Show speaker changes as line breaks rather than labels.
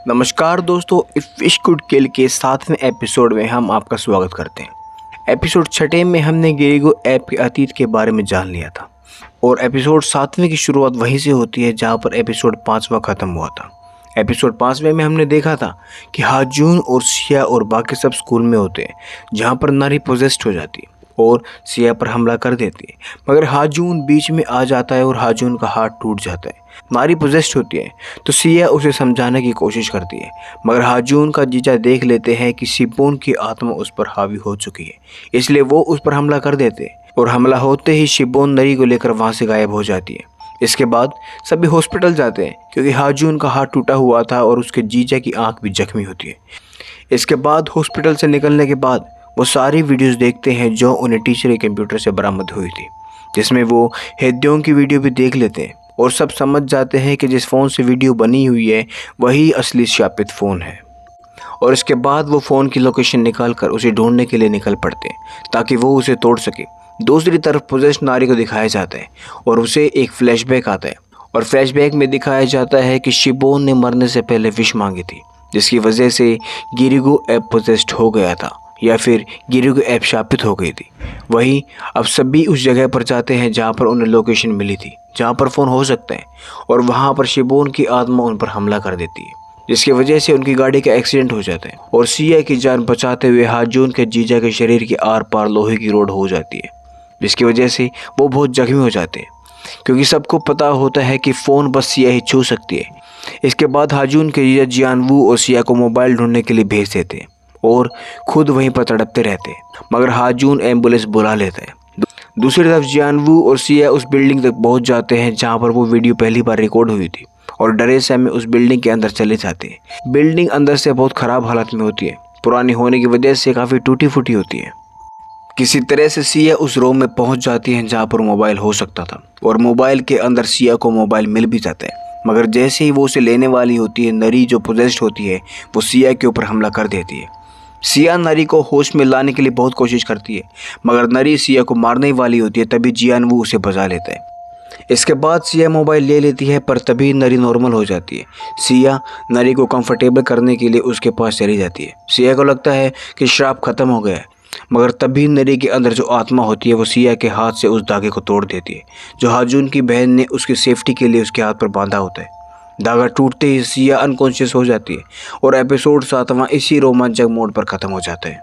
नमस्कार दोस्तों, if fish could किल के 7वें एपिसोड में हम आपका स्वागत करते हैं। एपिसोड 6 में हमने गेरिगो ऐप के अतीत के बारे में जान लिया था और एपिसोड 7वें की शुरुआत वहीं से होती है जहां पर एपिसोड 5वां ख़त्म हुआ था। एपिसोड 5वें में हमने देखा था कि हाजून और सिया और बाकी सब स्कूल में होते हैं जहाँ पर नारी पोजेस्ड हो जाती है और सिया पर हमला कर देती है, मगर हाजून बीच में आ जाता है और हाजून का हाथ टूट जाता है। नारी पोजेस्ड होती है तो सिया उसे समझाने की कोशिश करती है, मगर हाजून का जीजा देख लेते हैं कि शिबोन की आत्मा उस पर हावी हो चुकी है, इसलिए वो उस पर हमला कर देते हैं और हमला होते ही शिबोन नरी को लेकर वहाँ से गायब हो जाती है। इसके बाद सभी हॉस्पिटल जाते हैं क्योंकि हाजून का हाथ टूटा हुआ था और उसके जीजा की आंख भी जख्मी होती है। इसके बाद हॉस्पिटल से निकलने के बाद वो सारी वीडियोस देखते हैं जो उन्हें टीचर के कंप्यूटर से बरामद हुई थी, जिसमें वो हेद्योंग की वीडियो भी देख लेते हैं और सब समझ जाते हैं कि जिस फ़ोन से वीडियो बनी हुई है वही असली शापित फ़ोन है। और इसके बाद वो फ़ोन की लोकेशन निकाल कर उसे ढूंढने के लिए निकल पड़ते हैं ताकि वो उसे तोड़ सके। दूसरी तरफ पोजेस्ड नारी को दिखाया जाता है और उसे एक फ्लैशबैक आता है और फ्लैशबैक में दिखाया जाता है कि शिबोन ने मरने से पहले विश मांगी थी, जिसकी वजह से गिरिगो ऐप पोजेस्ड हो गया था या फिर गिरिगो ऐप शापित हो गई थी। वहीं अब सभी उस जगह पर जाते हैं जहाँ पर उन्हें लोकेशन मिली थी जहाँ पर फ़ोन हो सकता है और वहाँ पर शिबोन की आत्मा उन पर हमला कर देती है, जिसकी वजह से उनकी गाड़ी का एक्सीडेंट हो जाता है और सिया की जान बचाते हुए हाजून के जीजा के शरीर के आर पार लोहे की रोड हो जाती है, जिसकी वजह से वो बहुत जख्मी हो जाते हैं क्योंकि सबको पता होता है कि फ़ोन बस सिया ही छू सकती है। इसके बाद हाजून के जीजा जियानवू और सिया को मोबाइल ढूंढने के लिए भेज देते हैं और खुद वहीं पर तड़पते रहते हैं, मगर हाजून एम्बुलेंस बुला लेता है। दूसरी तरफ जियानवू और सिया उस बिल्डिंग तक पहुंच जाते हैं जहां पर वो वीडियो पहली बार रिकॉर्ड हुई थी और डरे से में उस बिल्डिंग के अंदर चले जाते हैं। बिल्डिंग अंदर से बहुत ख़राब हालत में होती है, पुरानी होने की वजह से काफ़ी टूटी फूटी होती है। किसी तरह से सिया उस रूम में पहुंच जाती है जहां पर मोबाइल हो सकता था और मोबाइल के अंदर सिया को मोबाइल मिल भी जाता है, मगर जैसे ही वो उसे लेने वाली होती है नरी जो पोजेस्ड होती है वो सिया के ऊपर हमला कर देती है। सिया नरी को होश में लाने के लिए बहुत कोशिश करती है, मगर नरी सिया को मारने ही वाली होती है, तभी जियानवू उसे बचा लेता है। इसके बाद सिया मोबाइल ले लेती है पर तभी नरी नॉर्मल हो जाती है। सिया नरी को कंफर्टेबल करने के लिए उसके पास चली जाती है। सिया को लगता है कि श्राप खत्म हो गया है, मगर तभी नरी के अंदर जो आत्मा होती है वो सिया के हाथ से उस धागे को तोड़ देती है जो हाजून की बहन ने उसकी सेफ्टी के लिए उसके हाथ पर बांधा होता है। धागा टूटते ही सिया अनकॉन्शियस हो जाती है और एपिसोड 7वां इसी रोमांचक मोड पर ख़त्म हो जाता है।